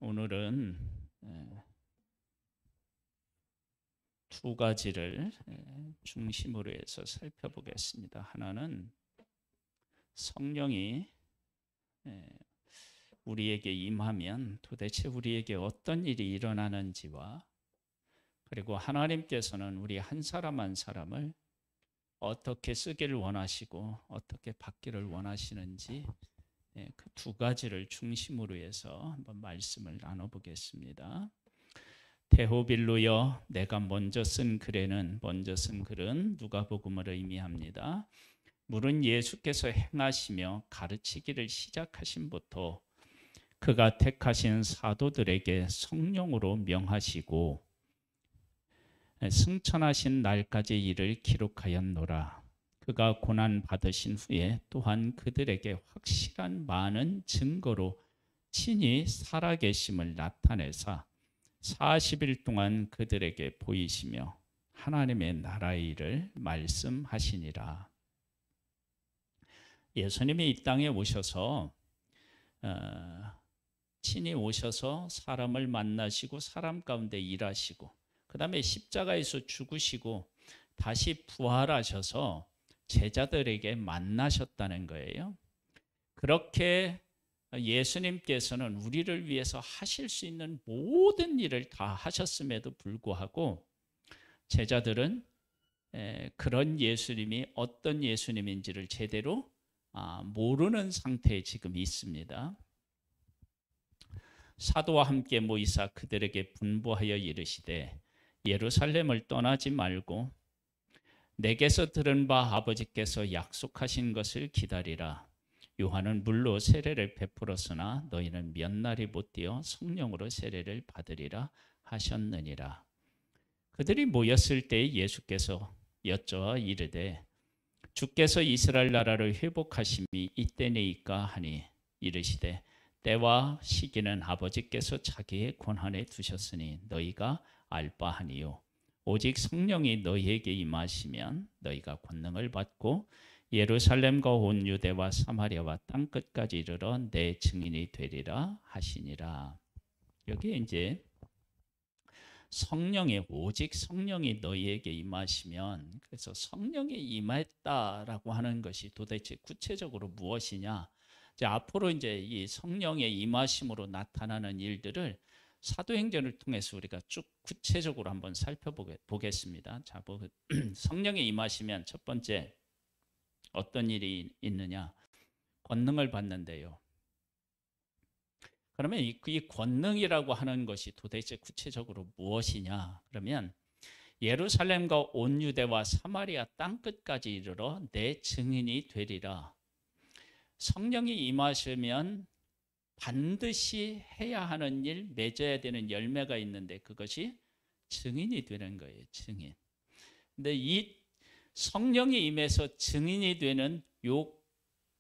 오늘은 두 가지를 중심으로 해서 살펴보겠습니다. 하나는 성령이 우리에게 임하면 도대체 우리에게 어떤 일이 일어나는지와, 그리고 하나님께서는 우리 한 사람 한 사람을 어떻게 쓰기를 원하시고 어떻게 받기를 원하시는지, 그 두 가지를 중심으로 해서 한번 말씀을 나눠보겠습니다. 테오빌로여, 내가 먼저 쓴 글은 누가복음을 의미합니다. 물은 예수께서 행하시며 가르치기를 시작하신부터 그가 택하신 사도들에게 성령으로 명하시고 승천하신 날까지 이를 기록하였노라. 그가 고난 받으신 후에 또한 그들에게 확실한 많은 증거로 친히 살아계심을 나타내사 40일 동안 그들에게 보이시며 하나님의 나라의 일을 말씀하시니라. 예수님이 이 땅에 오셔서 친히 오셔서 사람을 만나시고 사람 가운데 일하시고, 그 다음에 십자가에서 죽으시고 다시 부활하셔서 제자들에게 만나셨다는 거예요. 그렇게 예수님께서는 우리를 위해서 하실 수 있는 모든 일을 다 하셨음에도 불구하고 제자들은 그런 예수님이 어떤 예수님인지를 제대로 모르는 상태에 지금 있습니다. 사도와 함께 모이사 그들에게 분부하여 이르시되 예루살렘을 떠나지 말고 내게서 들은 바 아버지께서 약속하신 것을 기다리라. 요한은 물로 세례를 베풀었으나 너희는 몇 날이 못 되어 성령으로 세례를 받으리라 하셨느니라. 그들이 모였을 때 예수께서 여쭤 이르되 주께서 이스라엘 나라를 회복하심이 이때니까 하니 이르시되 때와 시기는 아버지께서 자기의 권한에 두셨으니 너희가 알 바 아니요 오직 성령이 너희에게 임하시면 너희가 권능을 받고 예루살렘과 온 유대와 사마리아와 땅 끝까지 이르러 내 증인이 되리라 하시니라. 여기에 이제 오직 성령이 너희에게 임하시면, 그래서 성령이 임했다라고 하는 것이 도대체 구체적으로 무엇이냐? 이제 앞으로 이제 이 성령의 임하심으로 나타나는 일들을 사도행전을 통해서 우리가 쭉 구체적으로 한번 살펴보겠습니다. 자, 성령이 임하시면 첫 번째 어떤 일이 있느냐? 권능을 받는데요. 그러면 이 권능이라고 하는 것이 도대체 구체적으로 무엇이냐? 그러면 예루살렘과 온 유대와 사마리아 땅 끝까지 이르러 내 증인이 되리라. 성령이 임하시면 반드시 해야 하는 일, 맺어야 되는 열매가 있는데 그것이 증인이 되는 거예요. 증인. 근데 이 성령이 임해서 증인이 되는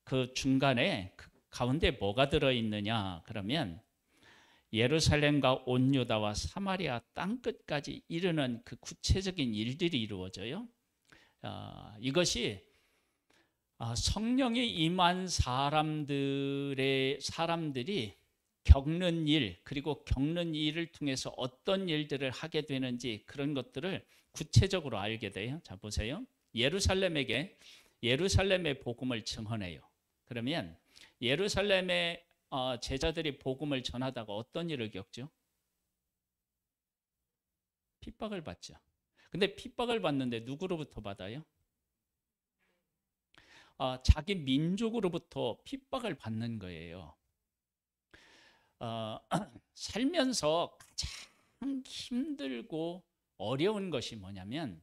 그 중간에 그 가운데 뭐가 들어있느냐? 그러면 예루살렘과 온 유다와 사마리아 땅 끝까지 이르는 그 구체적인 일들이 이루어져요. 이것이 성령이 임한 사람들이 겪는 일, 그리고 겪는 일을 통해서 어떤 일들을 하게 되는지 그런 것들을 구체적으로 알게 돼요. 자, 보세요. 예루살렘의 복음을 증언해요. 그러면 예루살렘의 제자들이 복음을 전하다가 어떤 일을 겪죠? 핍박을 받죠. 근데 핍박을 받는데 누구로부터 받아요? 자기 민족으로부터 핍박을 받는 거예요. 살면서 가장 힘들고 어려운 것이 뭐냐면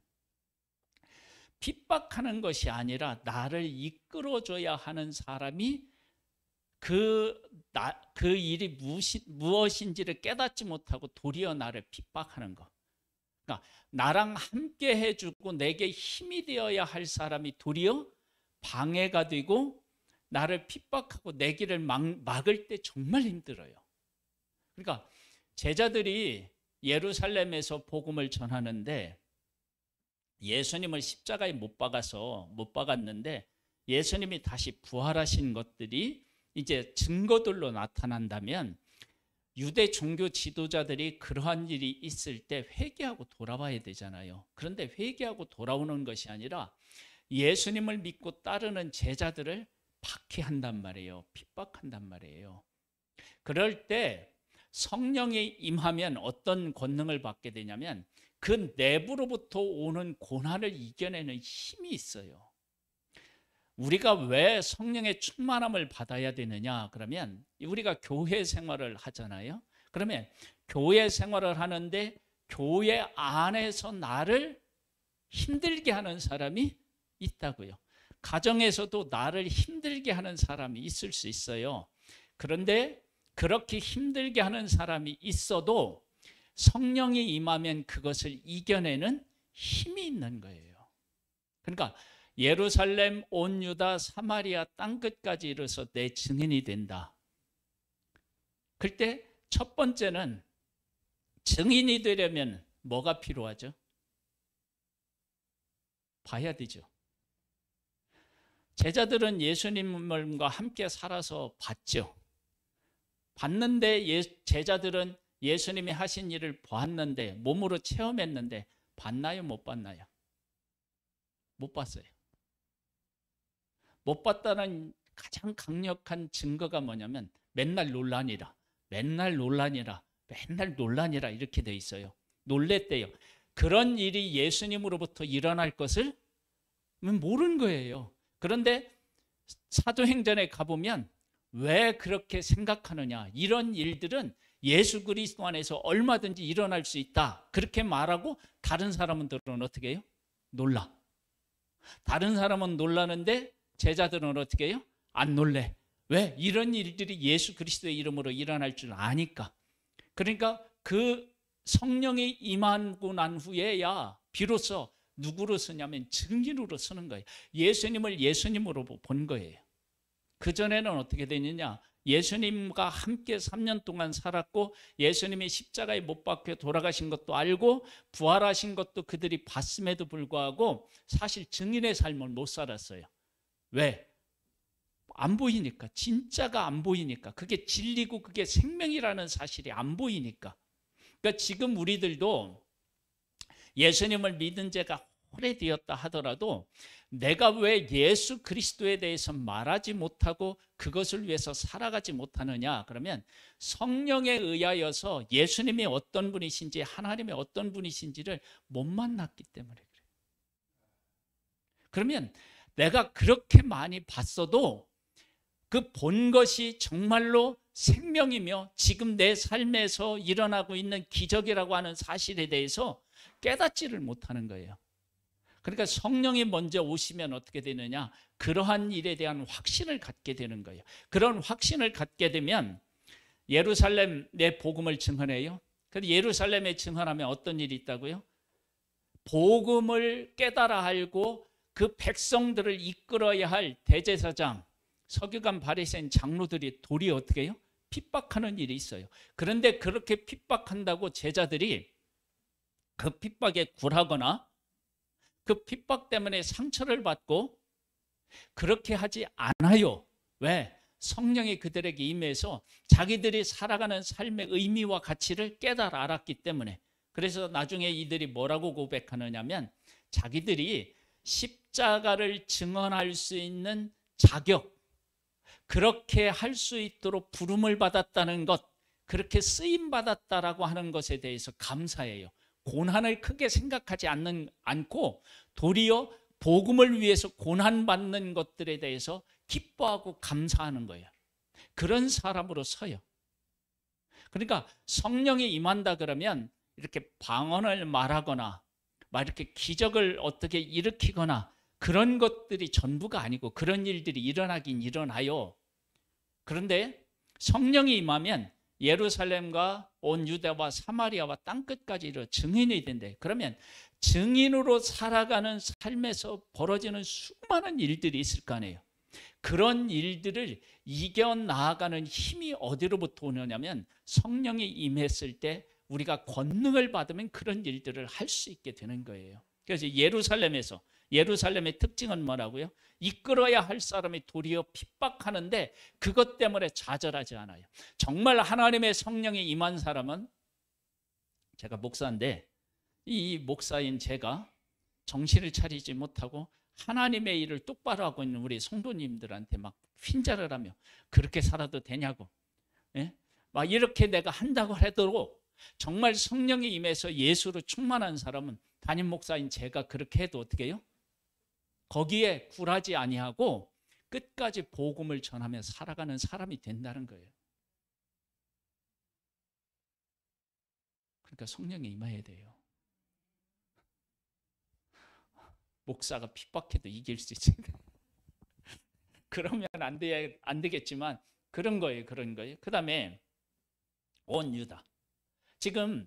핍박하는 것이 아니라 나를 이끌어줘야 하는 사람이 그 일이 무엇인지를 깨닫지 못하고 도리어 나를 핍박하는 것. 그러니까 나랑 함께 해주고 내게 힘이 되어야 할 사람이 도리어 방해가 되고 나를 핍박하고 내 길을 막을 때 정말 힘들어요. 그러니까 제자들이 예루살렘에서 복음을 전하는데 예수님을 십자가에 못 박았는데 예수님이 다시 부활하신 것들이 이제 증거들로 나타난다면 유대 종교 지도자들이 그러한 일이 있을 때 회개하고 돌아와야 되잖아요. 그런데 회개하고 돌아오는 것이 아니라 예수님을 믿고 따르는 제자들을 박해한단 말이에요. 핍박한단 말이에요. 그럴 때 성령이 임하면 어떤 권능을 받게 되냐면 그 내부로부터 오는 고난을 이겨내는 힘이 있어요. 우리가 왜 성령의 충만함을 받아야 되느냐? 그러면 우리가 교회 생활을 하잖아요. 그러면 교회 생활을 하는데 교회 안에서 나를 힘들게 하는 사람이 있다고요. 가정에서도 나를 힘들게 하는 사람이 있을 수 있어요. 그런데 그렇게 힘들게 하는 사람이 있어도 성령이 임하면 그것을 이겨내는 힘이 있는 거예요. 그러니까 예루살렘, 온 유다, 사마리아 땅끝까지 이르러서 내 증인이 된다. 그때 첫 번째는 증인이 되려면 뭐가 필요하죠? 봐야 되죠. 제자들은 예수님과 함께 살아서 봤죠. 봤는데 제자들은 예수님이 하신 일을 보았는데, 몸으로 체험했는데 봤나요? 못 봤나요? 못 봤어요. 못 봤다는 가장 강력한 증거가 뭐냐면 맨날 논란이라, 맨날 논란이라, 맨날 논란이라 이렇게 돼 있어요. 놀랬대요. 그런 일이 예수님으로부터 일어날 것을 모르는 거예요. 그런데 사도행전에 가보면 왜 그렇게 생각하느냐, 이런 일들은 예수 그리스도 안에서 얼마든지 일어날 수 있다, 그렇게 말하고 다른 사람들은 어떻게 해요? 놀라. 다른 사람은 놀라는데 제자들은 어떻게 해요? 안 놀래. 왜? 이런 일들이 예수 그리스도의 이름으로 일어날 줄 아니까. 그러니까 그 성령이 임하고 난 후에야 비로소 누구로 쓰냐면 증인으로 쓰는 거예요. 예수님을 예수님으로 본 거예요. 그전에는 어떻게 되느냐, 예수님과 함께 3년 동안 살았고 예수님이 십자가에 못 박혀 돌아가신 것도 알고 부활하신 것도 그들이 봤음에도 불구하고 사실 증인의 삶을 못 살았어요. 왜? 안 보이니까. 진짜가 안 보이니까. 그게 진리고 그게 생명이라는 사실이 안 보이니까. 그러니까 지금 우리들도 예수님을 믿은 지가 오래되었다 하더라도 내가 왜 예수 그리스도에 대해서 말하지 못하고 그것을 위해서 살아가지 못하느냐, 그러면 성령에 의하여서 예수님이 어떤 분이신지 하나님의 어떤 분이신지를 못 만났기 때문에 그래요. 그러면 내가 그렇게 많이 봤어도 그 본 것이 정말로 생명이며 지금 내 삶에서 일어나고 있는 기적이라고 하는 사실에 대해서 깨닫지를 못하는 거예요. 그러니까 성령이 먼저 오시면 어떻게 되느냐, 그러한 일에 대한 확신을 갖게 되는 거예요. 그런 확신을 갖게 되면 예루살렘 내 복음을 증언해요. 그런데 예루살렘에 증언하면 어떤 일이 있다고요? 복음을 깨달아 알고 그 백성들을 이끌어야 할 대제사장, 서기관, 바리새인, 장로들이 도리어 어떻게 해요? 핍박하는 일이 있어요. 그런데 그렇게 핍박한다고 제자들이 그 핍박에 굴하거나 그 핍박 때문에 상처를 받고 그렇게 하지 않아요. 왜? 성령이 그들에게 임해서 자기들이 살아가는 삶의 의미와 가치를 깨달아 알았기 때문에. 그래서 나중에 이들이 뭐라고 고백하느냐면 자기들이 십자가를 증언할 수 있는 자격, 그렇게 할 수 있도록 부름을 받았다는 것, 그렇게 쓰임받았다라고 하는 것에 대해서 감사해요. 고난을 크게 생각하지 않고 도리어 복음을 위해서 고난받는 것들에 대해서 기뻐하고 감사하는 거예요. 그런 사람으로 서요. 그러니까 성령이 임한다 그러면 이렇게 방언을 말하거나 막 이렇게 기적을 어떻게 일으키거나 그런 것들이 전부가 아니고 그런 일들이 일어나긴 일어나요. 그런데 성령이 임하면 예루살렘과 온 유대와 사마리아와 땅끝까지 이르러 증인이 된대. 그러면 증인으로 살아가는 삶에서 벌어지는 수많은 일들이 있을 거 아니에요. 그런 일들을 이겨나가는 힘이 어디로부터 오느냐면 성령이 임했을 때 우리가 권능을 받으면 그런 일들을 할 수 있게 되는 거예요. 그래서 예루살렘에서 예루살렘의 특징은 뭐라고요? 이끌어야 할 사람이 도리어 핍박하는데 그것 때문에 좌절하지 않아요. 정말 하나님의 성령이 임한 사람은, 제가 목사인데 이 목사인 제가 정신을 차리지 못하고 하나님의 일을 똑바로 하고 있는 우리 성도님들한테 막 휜자를 하며 그렇게 살아도 되냐고, 예? 막 이렇게 내가 한다고 하더라도 정말 성령이 임해서 예수로 충만한 사람은 담임 목사인 제가 그렇게 해도 어떻게 해요? 거기에 굴하지 아니하고 끝까지 복음을 전하며 살아가는 사람이 된다는 거예요. 그러니까 성령이 임해야 돼요. 목사가 핍박해도 이길 수 있어요. 그러면 안 되겠지만 그런 거예요. 그 다음에 온 유다. 지금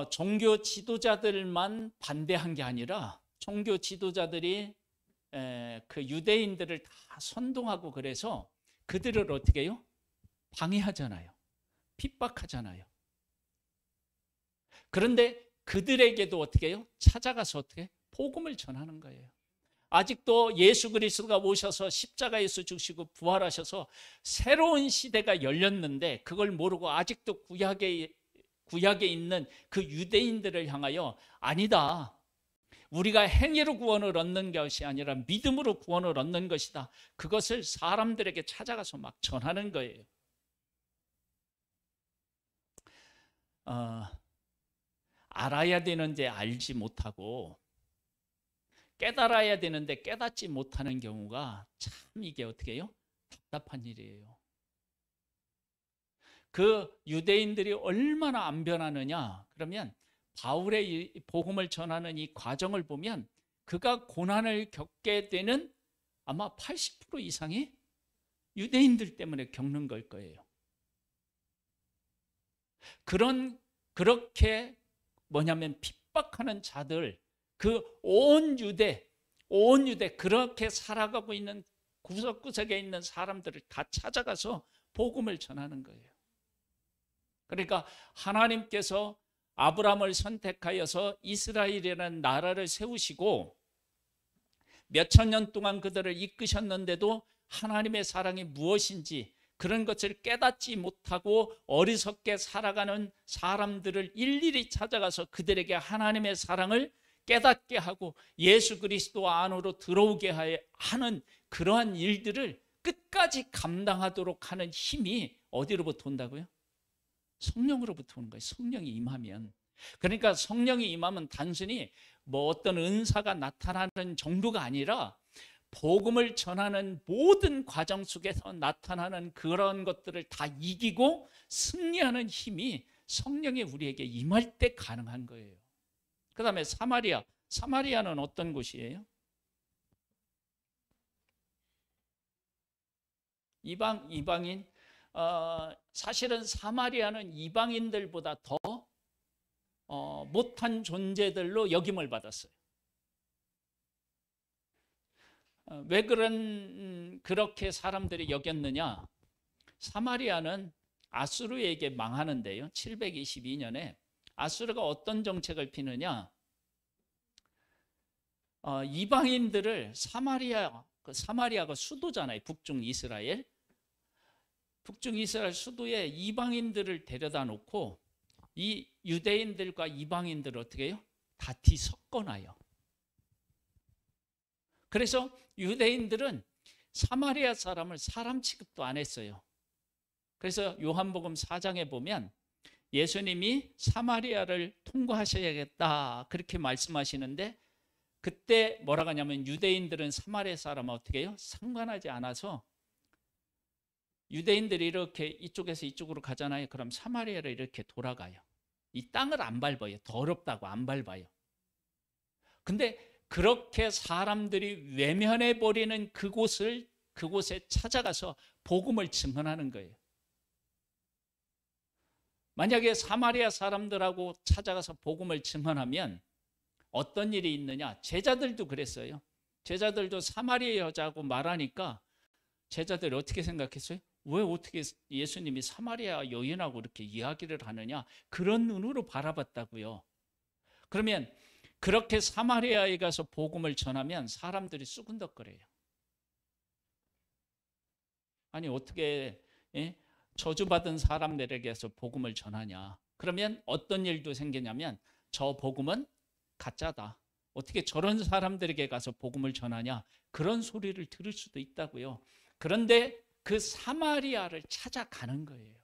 종교 지도자들만 반대한 게 아니라 종교 지도자들이 그 유대인들을 다 선동하고 그래서 그들을 어떻게 해요? 방해하잖아요. 핍박하잖아요. 그런데 그들에게도 어떻게 해요? 찾아가서 어떻게 복음을 전하는 거예요. 아직도 예수 그리스도가 오셔서 십자가에서 죽으시고 부활하셔서 새로운 시대가 열렸는데 그걸 모르고 아직도 구약에 있는 그 유대인들을 향하여 아니다, 우리가 행위로 구원을 얻는 것이 아니라 믿음으로 구원을 얻는 것이다, 그것을 사람들에게 찾아가서 막 전하는 거예요. 알아야 되는데 알지 못하고 깨달아야 되는데 깨닫지 못하는 경우가 참 이게 어떻게 해요? 답답한 일이에요. 그 유대인들이 얼마나 안 변하느냐, 그러면 바울의 복음을 전하는 이 과정을 보면 그가 고난을 겪게 되는 아마 80% 이상이 유대인들 때문에 겪는 걸 거예요. 그렇게 뭐냐면 핍박하는 자들, 그 온 유대 그렇게 살아가고 있는 구석구석에 있는 사람들을 다 찾아가서 복음을 전하는 거예요. 그러니까 하나님께서 아브라함을 선택하여서 이스라엘이라는 나라를 세우시고 몇천 년 동안 그들을 이끄셨는데도 하나님의 사랑이 무엇인지 그런 것을 깨닫지 못하고 어리석게 살아가는 사람들을 일일이 찾아가서 그들에게 하나님의 사랑을 깨닫게 하고 예수 그리스도 안으로 들어오게 하는 그러한 일들을 끝까지 감당하도록 하는 힘이 어디로부터 온다고요? 성령으로부터 오는 거예요. 성령이 임하면. 그러니까 성령이 임하면 단순히 뭐 어떤 은사가 나타나는 정도가 아니라 복음을 전하는 모든 과정 속에서 나타나는 그런 것들을 다 이기고 승리하는 힘이 성령이 우리에게 임할 때 가능한 거예요. 그 다음에 사마리아는 어떤 곳이에요? 이방인. 사실은 사마리아는 이방인들보다 더 못한 존재들로 역임을 받았어요. 왜 그렇게 사람들이 여겼느냐? 사마리아는 아수르에게 망하는데요. 722년에 아수르가 어떤 정책을 피느냐? 이방인들을 사마리아가 수도잖아요. 북중 이스라엘 수도에 이방인들을 데려다 놓고 이 유대인들과 이방인들을 어떻게 해요? 다 뒤섞어놔요. 그래서 유대인들은 사마리아 사람을 사람 취급도 안 했어요. 그래서 요한복음 4장에 보면 예수님이 사마리아를 통과하셔야겠다 그렇게 말씀하시는데 그때 뭐라고 하냐면 유대인들은 사마리아 사람을 어떻게 해요? 상관하지 않아서 유대인들이 이렇게 이쪽에서 이쪽으로 가잖아요. 그럼 사마리아를 이렇게 돌아가요. 이 땅을 안 밟아요. 더럽다고 안 밟아요. 근데 그렇게 사람들이 외면해 버리는 그곳에 찾아가서 복음을 증언하는 거예요. 만약에 사마리아 사람들하고 찾아가서 복음을 증언하면 어떤 일이 있느냐? 제자들도 그랬어요. 제자들도 사마리아 여자하고 말하니까 제자들이 어떻게 생각했어요? 왜 어떻게 예수님이 사마리아 여인하고 이렇게 이야기를 하느냐? 그런 눈으로 바라봤다고요. 그러면 그렇게 사마리아에 가서 복음을 전하면 사람들이 쑥은덕거려요. 아니 어떻게 저주받은 사람들에게서 복음을 전하냐. 그러면 어떤 일도 생기냐면 저 복음은 가짜다. 어떻게 저런 사람들에게 가서 복음을 전하냐. 그런 소리를 들을 수도 있다고요. 그런데 그 사마리아를 찾아가는 거예요.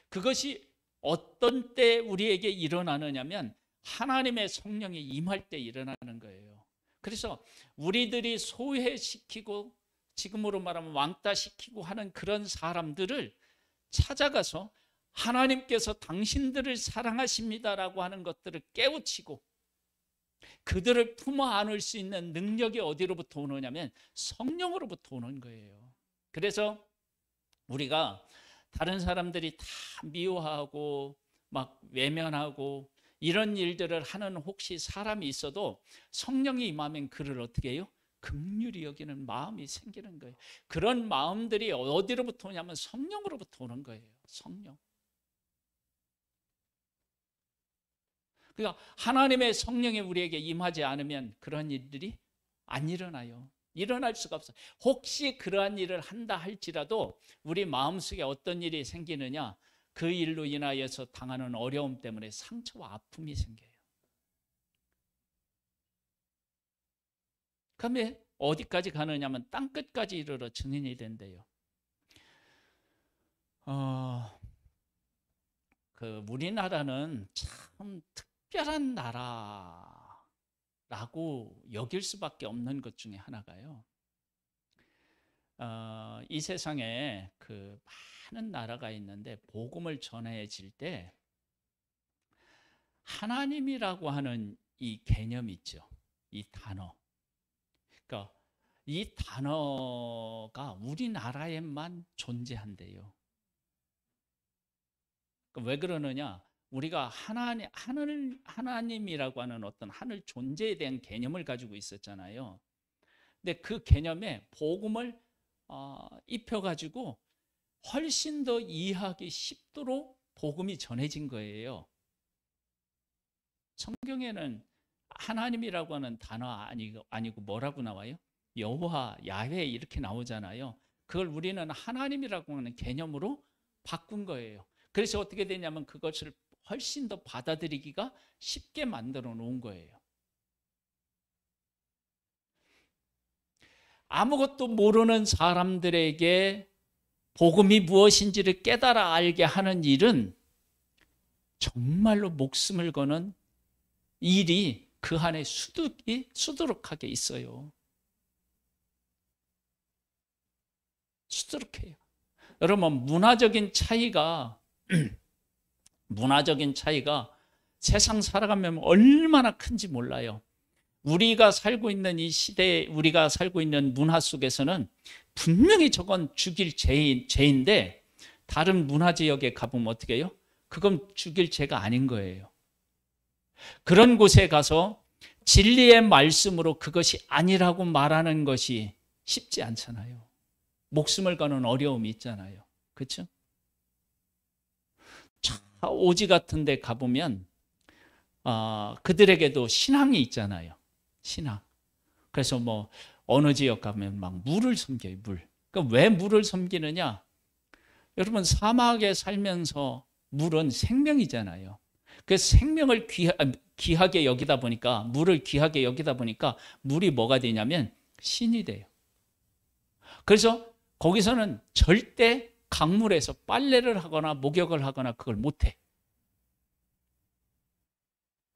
그것이 어떤 때 우리에게 일어나느냐면 하나님의 성령이 임할 때 일어나는 거예요. 그래서 우리들이 소외시키고 지금으로 말하면 왕따시키고 하는 그런 사람들을 찾아가서 하나님께서 당신들을 사랑하십니다라고 하는 것들을 깨우치고 그들을 품어 안을 수 있는 능력이 어디로부터 오느냐면 성령으로부터 오는 거예요. 그래서 우리가 다른 사람들이 다 미워하고 막 외면하고 이런 일들을 하는 혹시 사람이 있어도 성령이 임하면 그를 어떻게 해요? 긍휼히 여기는 마음이 생기는 거예요. 그런 마음들이 어디로부터 오냐면 성령으로부터 오는 거예요. 성령. 그러니까 하나님의 성령이 우리에게 임하지 않으면 그런 일들이 안 일어나요. 일어날 수가 없어요. 혹시 그러한 일을 한다 할지라도 우리 마음속에 어떤 일이 생기느냐, 그 일로 인하여서 당하는 어려움 때문에 상처와 아픔이 생겨요. 그러면 어디까지 가느냐면 땅끝까지 이르러 증인이 된대요. 우리나라는 참 특별한 나라라고 여길 수밖에 없는 것 중에 하나가요. 이 세상에 그 많은 나라가 있는데 복음을 전해질 때 하나님이라고 하는 이 개념이 있죠. 이 단어. 그러니까 이 단어가 우리나라에만 존재한대요. 그러니까 왜 그러느냐? 우리가 하나님이라고 하는 어떤 하늘 존재에 대한 개념을 가지고 있었잖아요. 근데 그 개념에 복음을 입혀가지고 훨씬 더 이해하기 쉽도록 복음이 전해진 거예요. 성경에는 하나님이라고 하는 단어 아니고 뭐라고 나와요? 여호와, 야훼 이렇게 나오잖아요. 그걸 우리는 하나님이라고 하는 개념으로 바꾼 거예요. 그래서 어떻게 되냐면 그것을 훨씬 더 받아들이기가 쉽게 만들어 놓은 거예요. 아무것도 모르는 사람들에게 복음이 무엇인지를 깨달아 알게 하는 일은 정말로 목숨을 거는 일이 그 안에 수두룩하게 있어요. 수두룩해요. 여러분, 문화적인 차이가 세상 살아가면 얼마나 큰지 몰라요. 우리가 살고 있는 이 시대에 우리가 살고 있는 문화 속에서는 분명히 저건 죽일 죄인데 다른 문화 지역에 가보면 어떻게 해요? 그건 죽일 죄가 아닌 거예요. 그런 곳에 가서 진리의 말씀으로 그것이 아니라고 말하는 것이 쉽지 않잖아요. 목숨을 거는 어려움이 있잖아요. 그렇죠? 오지 같은 데 가보면 그들에게도 신앙이 있잖아요. 신앙. 그래서 뭐 어느 지역 가면 막 물을 섬겨요. 물. 그러니까 왜 물을 섬기느냐? 여러분, 사막에 살면서 물은 생명이잖아요. 그래서 생명을 귀하게 여기다 보니까, 물을 귀하게 여기다 보니까 물이 뭐가 되냐면 신이 돼요. 그래서 거기서는 절대 강물에서 빨래를 하거나 목욕을 하거나 그걸 못해.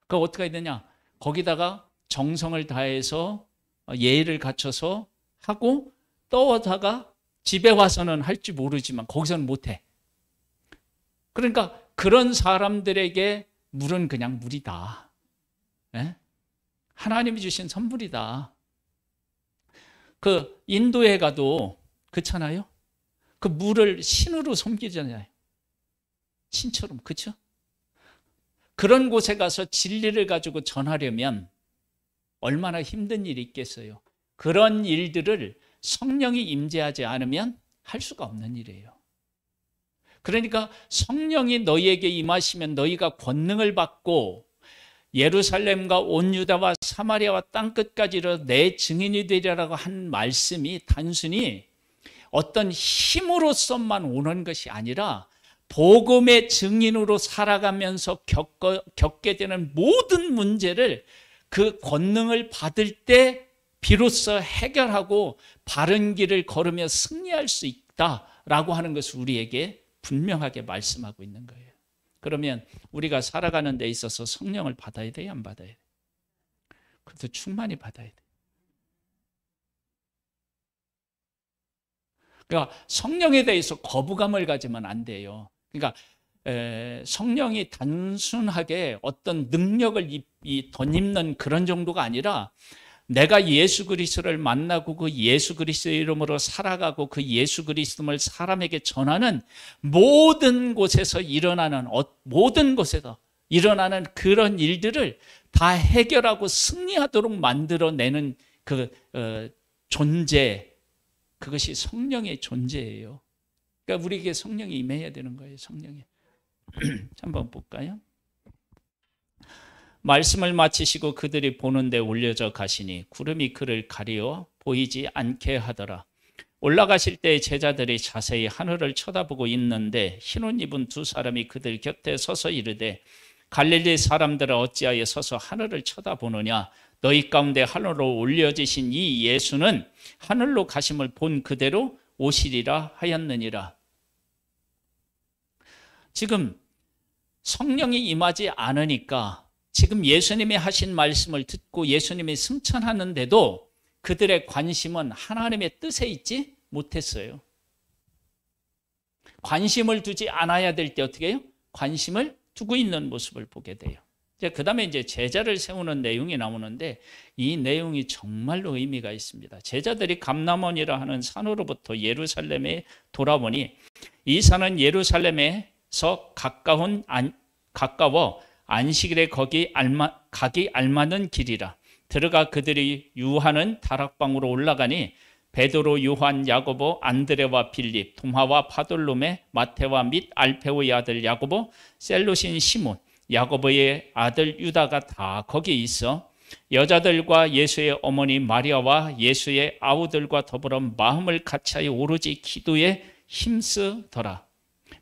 그럼 어떻게 해야 되냐? 거기다가 정성을 다해서 예의를 갖춰서 하고 떠다가 집에 와서는 할지 모르지만 거기서는 못해. 그러니까 그런 사람들에게 물은 그냥 물이다. 네? 하나님이 주신 선물이다. 그 인도에 가도 그렇잖아요. 그 물을 신으로 섬기잖아요. 신처럼. 그렇죠? 그런 곳에 가서 진리를 가지고 전하려면 얼마나 힘든 일이 있겠어요. 그런 일들을 성령이 임재하지 않으면 할 수가 없는 일이에요. 그러니까 성령이 너희에게 임하시면 너희가 권능을 받고 예루살렘과 온 유다와 사마리아와 땅끝까지 이르러 내 증인이 되리라고 한 말씀이 단순히 어떤 힘으로서만 오는 것이 아니라 복음의 증인으로 살아가면서 겪게 되는 모든 문제를 그 권능을 받을 때 비로소 해결하고 바른 길을 걸으며 승리할 수 있다라고 하는 것을 우리에게 분명하게 말씀하고 있는 거예요. 그러면 우리가 살아가는 데 있어서 성령을 받아야 돼요, 안 받아야 돼요? 그것도 충만히 받아야 돼요. 그러니까 성령에 대해서 거부감을 가지면 안 돼요. 그러니까 성령이 단순하게 어떤 능력을 덧입는 그런 정도가 아니라 내가 예수 그리스도를 만나고 그 예수 그리스도의 이름으로 살아가고 그 예수 그리스도를 사람에게 전하는 모든 곳에서 일어나는 그런 일들을 다 해결하고 승리하도록 만들어내는 그 존재, 그것이 성령의 존재예요. 그러니까 우리에게 성령이 임해야 되는 거예요. 성령이. 한번 볼까요? 말씀을 마치시고 그들이 보는데 올려져 가시니 구름이 그를 가리어 보이지 않게 하더라. 올라가실 때 제자들이 자세히 하늘을 쳐다보고 있는데 흰옷 입은 두 사람이 그들 곁에 서서 이르되 갈릴리 사람들아 어찌하여 서서 하늘을 쳐다보느냐? 너희 가운데 하늘로 올려지신 이 예수는 하늘로 가심을 본 그대로 오시리라 하였느니라. 지금 성령이 임하지 않으니까 지금 예수님이 하신 말씀을 듣고 예수님이 승천하는데도 그들의 관심은 하나님의 뜻에 있지 못했어요. 관심을 두지 않아야 될 때 어떻게 해요? 관심을 두고 있는 모습을 보게 돼요. 그 다음에 이제 제자를 세우는 내용이 나오는데 이 내용이 정말로 의미가 있습니다. 제자들이 감람원이라 하는 산으로부터 예루살렘에 돌아오니 이 산은 예루살렘에서 가까워 안식일에 가기 알맞는 길이라. 들어가 그들이 유하는 다락방으로 올라가니 베드로, 요한, 야고보, 안드레와 빌립, 도마와 바돌로메, 마테와 및 알페오의 아들 야고보, 셀롯인 시몬, 야고보의 아들 유다가 다 거기 있어 여자들과 예수의 어머니 마리아와 예수의 아우들과 더불어 마음을 같이하여 오로지 기도에 힘쓰더라.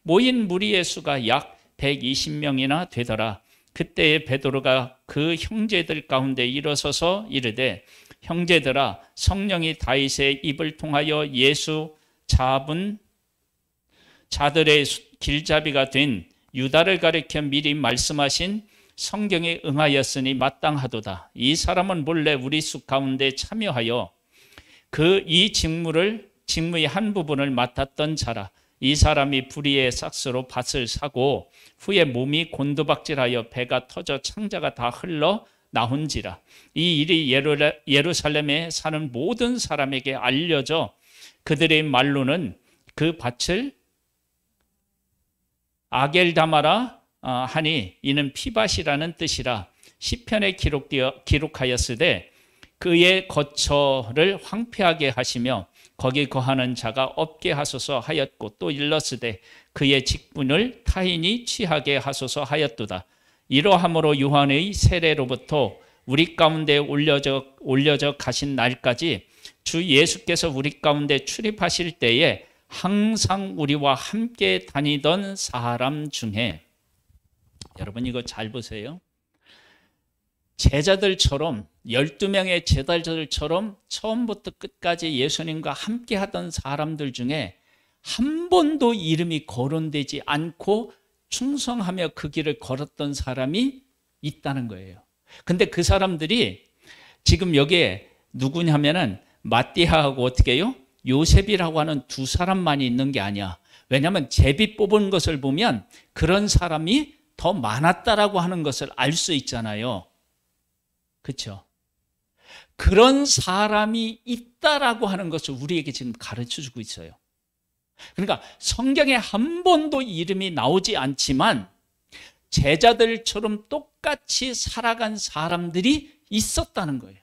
모인 무리의 수가 약 120명이나 되더라. 그때에 베드로가 그 형제들 가운데 일어서서 이르되 형제들아 성령이 다윗의 입을 통하여 예수 잡은 자들의 길잡이가 된 유다를 가리켜 미리 말씀하신 성경에 응하였으니 마땅하도다. 이 사람은 본래 우리 수 가운데 참여하여 이 직무의 한 부분을 맡았던 자라. 이 사람이 불의의 삭스로 밭을 사고 후에 몸이 곤두박질하여 배가 터져 창자가 다 흘러 나온지라. 이 일이 예루살렘에 사는 모든 사람에게 알려져 그들의 말로는 그 밭을 아겔다마라 하니 이는 피밭이라는 뜻이라. 시편에 기록하였으되 그의 거처를 황폐하게 하시며 거기 거하는 자가 없게 하소서 하였고 또 일렀으되 그의 직분을 타인이 취하게 하소서 하였도다. 이러함으로 요한의 세례로부터 우리 가운데 올려져 가신 날까지 주 예수께서 우리 가운데 출입하실 때에 항상 우리와 함께 다니던 사람 중에, 여러분 이거 잘 보세요. 제자들처럼 12명의 제자들처럼 처음부터 끝까지 예수님과 함께 하던 사람들 중에 한 번도 이름이 거론되지 않고 충성하며 그 길을 걸었던 사람이 있다는 거예요. 근데 그 사람들이 지금 여기에 누구냐면은 마띠아하고 어떻게 해요? 요셉이라고 하는 두 사람만이 있는 게 아니야. 왜냐하면 제비 뽑은 것을 보면 그런 사람이 더 많았다라고 하는 것을 알 수 있잖아요. 그렇죠? 그런 사람이 있다라고 하는 것을 우리에게 지금 가르쳐주고 있어요. 그러니까 성경에 한 번도 이름이 나오지 않지만 제자들처럼 똑같이 살아간 사람들이 있었다는 거예요.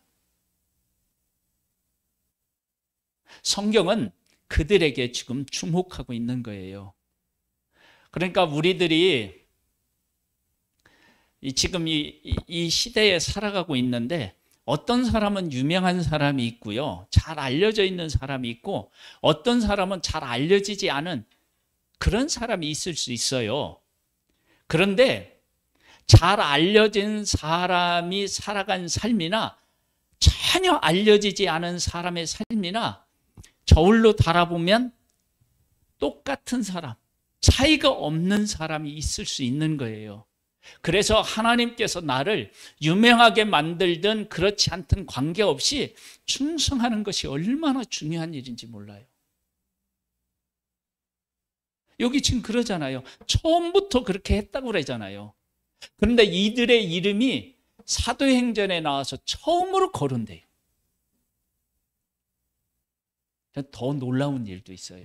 성경은 그들에게 지금 주목하고 있는 거예요. 그러니까 우리들이 지금 이 시대에 살아가고 있는데 어떤 사람은 유명한 사람이 있고요. 잘 알려져 있는 사람이 있고 어떤 사람은 잘 알려지지 않은 그런 사람이 있을 수 있어요. 그런데 잘 알려진 사람이 살아간 삶이나 전혀 알려지지 않은 사람의 삶이나 저울로 달아보면 똑같은 사람, 차이가 없는 사람이 있을 수 있는 거예요. 그래서 하나님께서 나를 유명하게 만들든 그렇지 않든 관계없이 충성하는 것이 얼마나 중요한 일인지 몰라요. 여기 지금 그러잖아요. 처음부터 그렇게 했다고 그러잖아요. 그런데 이들의 이름이 사도행전에 나와서 처음으로 거론돼요. 더 놀라운 일도 있어요.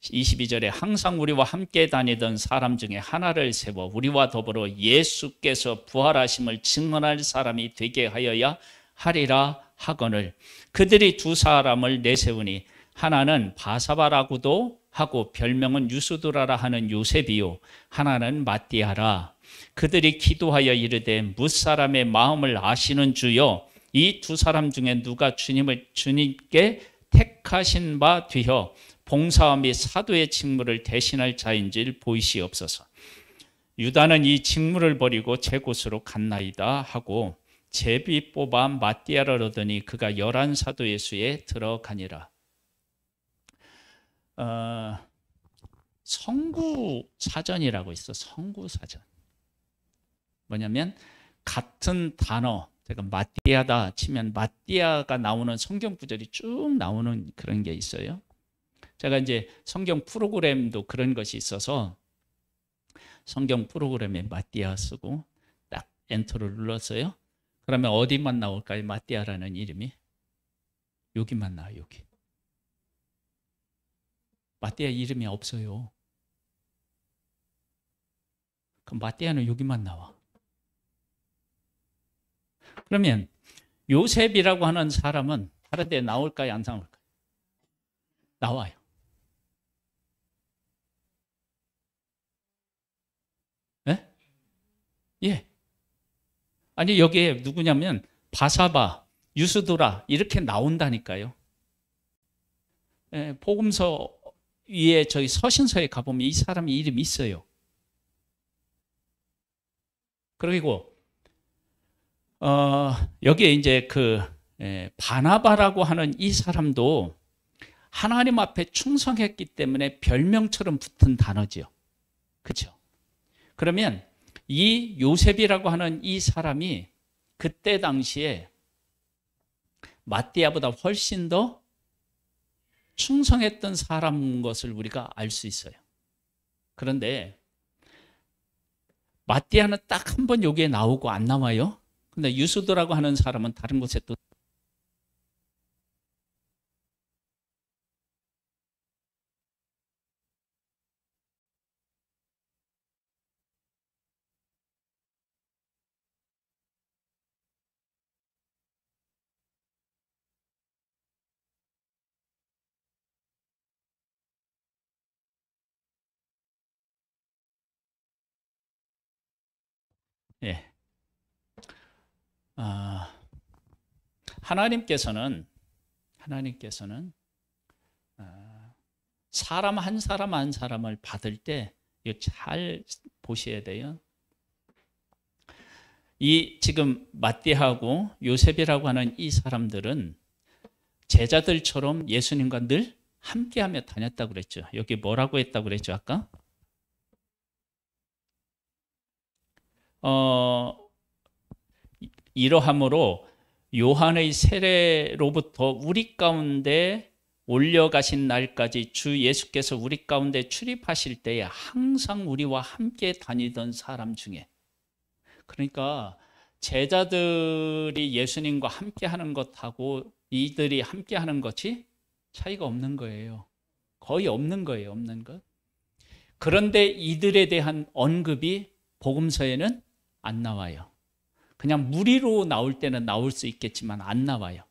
22절에 항상 우리와 함께 다니던 사람 중에 하나를 세워 우리와 더불어 예수께서 부활하심을 증언할 사람이 되게 하여야 하리라 하거늘 그들이 두 사람을 내세우니 하나는 바사바라고도 하고 별명은 유수두라라 하는 요셉이요 하나는 마띠아라. 그들이 기도하여 이르되 무사람의 마음을 아시는 주여 이 두 사람 중에 누가 주님께 택하신 바 되어 봉사 및 사도의 직무를 대신할 자인지 보이시옵소서. 유다는 이 직무를 버리고 제 곳으로 갔나이다 하고 제비 뽑아 마띠아를 얻으니 그가 11사도 예수에 들어가니라. 성구사전이라고 있어. 성구사전. 뭐냐면 같은 단어, 제가 마띠아다 치면 마띠아가 나오는 성경 구절이 쭉 나오는 그런 게 있어요. 제가 이제 성경 프로그램도 그런 것이 있어서 성경 프로그램에 마띠아 쓰고 딱 엔터를 눌렀어요. 그러면 어디만 나올까요? 마띠아라는 이름이 여기만 나와요. 여기. 마띠아 이름이 없어요. 그럼 마띠아는 여기만 나와. 그러면 요셉이라고 하는 사람은 다른 데 나올까요? 안 나올까요? 나와요. 예? 예. 아니 여기에 누구냐면 바사바, 유수도라 이렇게 나온다니까요. 예, 복음서 위에 저희 서신서에 가보면 이 사람의 이름이 있어요. 그리고 여기에 이제 바나바라고 하는 이 사람도 하나님 앞에 충성했기 때문에 별명처럼 붙은 단어죠. 그렇죠? 그러면 이 요셉이라고 하는 이 사람이 그때 당시에 마띠아보다 훨씬 더 충성했던 사람인 것을 우리가 알 수 있어요. 그런데 마띠아는 딱 한 번 여기에 나오고 안 나와요. 근데 유수도라고 하는 사람은 다른 곳에 또 예. 하나님께서는 사람 한 사람 한 사람을 받을 때 이거 잘 보셔야 돼요. 이 지금 마띠아하고 요셉이라고 하는 이 사람들은 제자들처럼 예수님과 늘 함께하며 다녔다고 그랬죠. 여기 뭐라고 했다고 그랬죠 아까? 이러함으로 요한의 세례로부터 우리 가운데 올려가신 날까지 주 예수께서 우리 가운데 출입하실 때에 항상 우리와 함께 다니던 사람 중에, 그러니까 제자들이 예수님과 함께 하는 것하고 이들이 함께 하는 것이 차이가 없는 거예요. 거의 없는 거예요. 없는 것. 그런데 이들에 대한 언급이 복음서에는 안 나와요. 그냥 무리로 나올 때는 나올 수 있겠지만 안 나와요.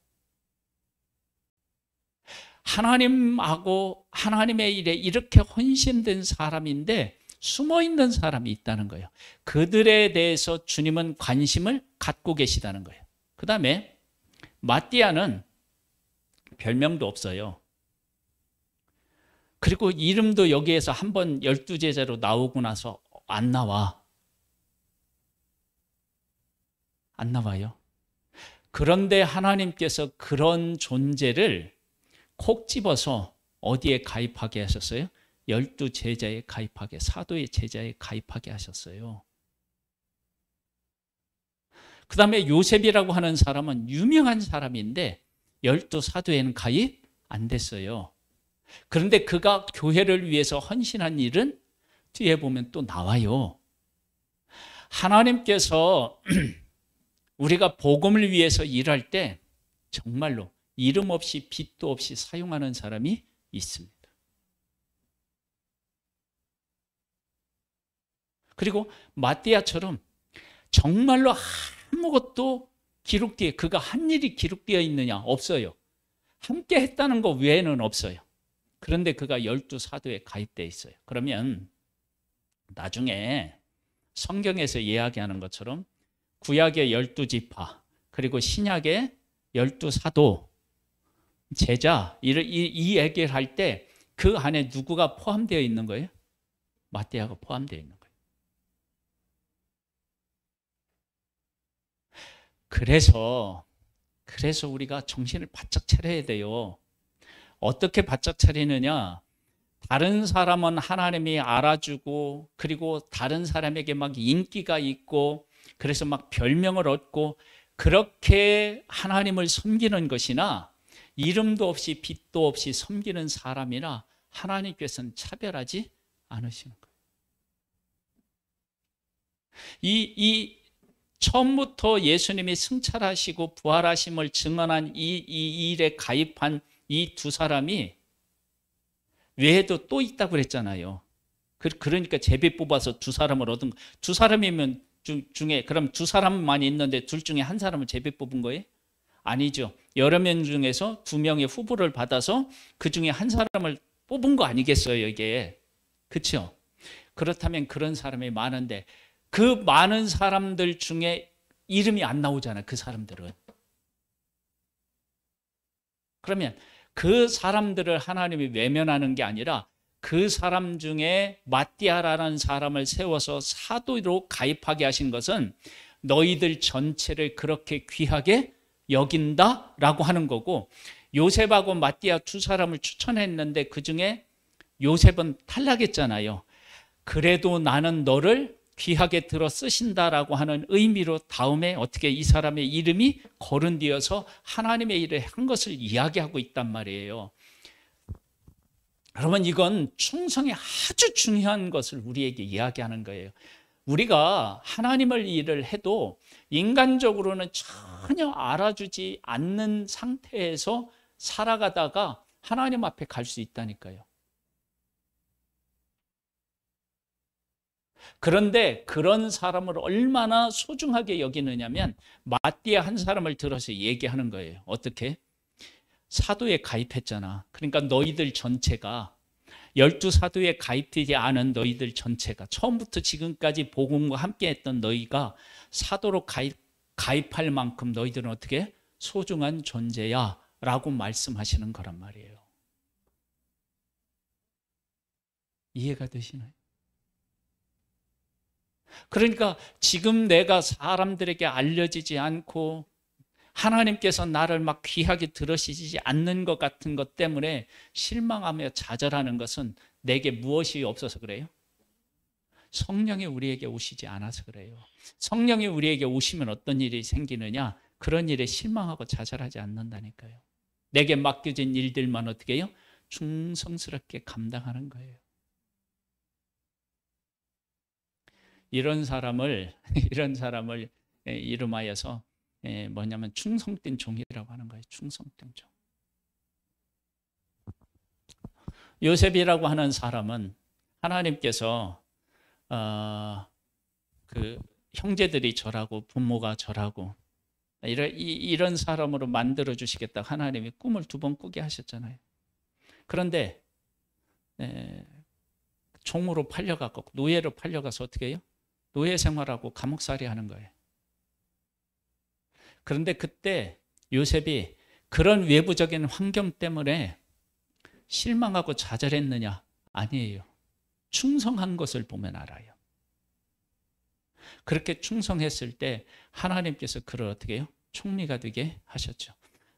하나님하고 하나님의 일에 이렇게 헌신된 사람인데 숨어있는 사람이 있다는 거예요. 그들에 대해서 주님은 관심을 갖고 계시다는 거예요. 그 다음에 마띠아는 별명도 없어요. 그리고 이름도 여기에서 한번 12제자로 나오고 나서 안 나와. 안 나와요. 그런데 하나님께서 그런 존재를 콕 집어서 어디에 가입하게 하셨어요? 12제자에 가입하게, 사도의 제자에 가입하게 하셨어요. 그 다음에 요셉이라고 하는 사람은 유명한 사람인데 12사도에는 가입 안 됐어요. 그런데 그가 교회를 위해서 헌신한 일은 뒤에 보면 또 나와요. 하나님께서 우리가 복음을 위해서 일할 때 정말로 이름 없이 빛도 없이 사용하는 사람이 있습니다. 그리고 마띠아처럼 정말로 아무것도 기록되어, 그가 한 일이 기록되어 있느냐? 없어요. 함께 했다는 것 외에는 없어요. 그런데 그가 12사도에 가입되어 있어요. 그러면 나중에 성경에서 이야기하는 것처럼 구약의 12지파 그리고 신약의 12사도 제자 이 얘기를 할 때 그 안에 누구가 포함되어 있는 거예요? 마띠아가 포함되어 있는 거예요. 그래서 우리가 정신을 바짝 차려야 돼요. 어떻게 바짝 차리느냐? 다른 사람은 하나님이 알아주고 그리고 다른 사람에게 막 인기가 있고 그래서 막 별명을 얻고 그렇게 하나님을 섬기는 것이나 이름도 없이 빛도 없이 섬기는 사람이나 하나님께서는 차별하지 않으시는 거예요. 이 처음부터 예수님이 승천하시고 부활하심을 증언한 이 일에 가입한 이 두 사람이 외에도 또 있다고 그랬잖아요. 그러니까 제비 뽑아서 두 사람을 얻은, 두 사람이면 중에 그럼 두 사람만 있는데 둘 중에 한 사람을 제비 뽑은 거예요? 아니죠. 여러 명 중에서 두 명의 후보를 받아서 그 중에 한 사람을 뽑은 거 아니겠어요, 이게? 그렇죠? 그렇다면 그런 사람이 많은데 그 많은 사람들 중에 이름이 안 나오잖아요, 그 사람들은. 그러면 그 사람들을 하나님이 외면하는 게 아니라 그 사람 중에 마띠아라는 사람을 세워서 사도로 가입하게 하신 것은 너희들 전체를 그렇게 귀하게 여긴다라고 하는 거고, 요셉하고 마띠아 두 사람을 추천했는데 그중에 요셉은 탈락했잖아요. 그래도 나는 너를 귀하게 들어 쓰신다라고 하는 의미로 다음에 어떻게 이 사람의 이름이 거론되어서 하나님의 일을 한 것을 이야기하고 있단 말이에요. 여러분, 이건 충성이 아주 중요한 것을 우리에게 이야기하는 거예요. 우리가 하나님을 일을 해도 인간적으로는 전혀 알아주지 않는 상태에서 살아가다가 하나님 앞에 갈 수 있다니까요. 그런데 그런 사람을 얼마나 소중하게 여기느냐면 마띠아 한 사람을 들어서 얘기하는 거예요. 어떻게? 사도에 가입했잖아. 그러니까 너희들 전체가 12사도에 가입되지 않은 너희들 전체가 처음부터 지금까지 복음과 함께 했던 너희가 사도로 가입할 만큼 너희들은 어떻게? 소중한 존재야 라고 말씀하시는 거란 말이에요. 이해가 되시나요? 그러니까 지금 내가 사람들에게 알려지지 않고 하나님께서 나를 막 귀하게 들으시지 않는 것 같은 것 때문에 실망하며 좌절하는 것은 내게 무엇이 없어서 그래요? 성령이 우리에게 오시지 않아서 그래요. 성령이 우리에게 오시면 어떤 일이 생기느냐? 그런 일에 실망하고 좌절하지 않는다니까요. 내게 맡겨진 일들만 어떻게 해요? 충성스럽게 감당하는 거예요. 이런 사람을 이름하여서 뭐냐면 충성된 종이라고 하는 거예요. 충성된 종. 요셉이라고 하는 사람은 하나님께서 그 형제들이 절하고 부모가 절하고 이런 사람으로 만들어 주시겠다 하나님이 꿈을 2번 꾸게 하셨잖아요. 그런데 종으로 팔려가고 노예로 팔려가서 어떻게 해요? 노예 생활하고 감옥살이 하는 거예요. 그런데 그때 요셉이 그런 외부적인 환경 때문에 실망하고 좌절했느냐? 아니에요. 충성한 것을 보면 알아요. 그렇게 충성했을 때 하나님께서 그를 어떻게 해요? 총리가 되게 하셨죠.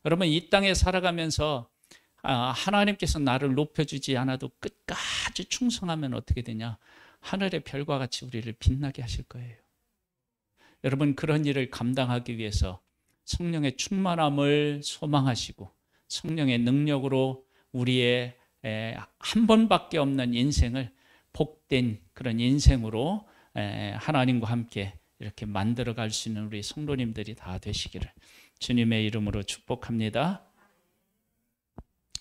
여러분, 이 땅에 살아가면서 하나님께서 나를 높여주지 않아도 끝까지 충성하면 어떻게 되냐? 하늘의 별과 같이 우리를 빛나게 하실 거예요. 여러분, 그런 일을 감당하기 위해서 성령의 충만함을 소망하시고 성령의 능력으로 우리의 한 번밖에 없는 인생을 복된 그런 인생으로 하나님과 함께 이렇게 만들어갈 수 있는 우리 성도님들이 다 되시기를 주님의 이름으로 축복합니다.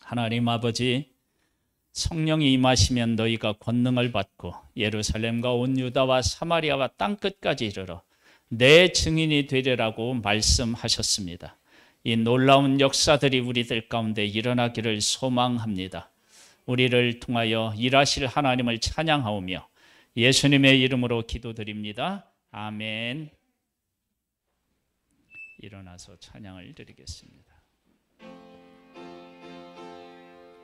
하나님 아버지, 성령이 임하시면 너희가 권능을 받고 예루살렘과 온 유다와 사마리아와 땅끝까지 이르러 내 증인이 되리라고 말씀하셨습니다. 이 놀라운 역사들이 우리들 가운데 일어나기를 소망합니다. 우리를 통하여 일하실 하나님을 찬양하오며 예수님의 이름으로 기도드립니다. 아멘. 일어나서 찬양을 드리겠습니다.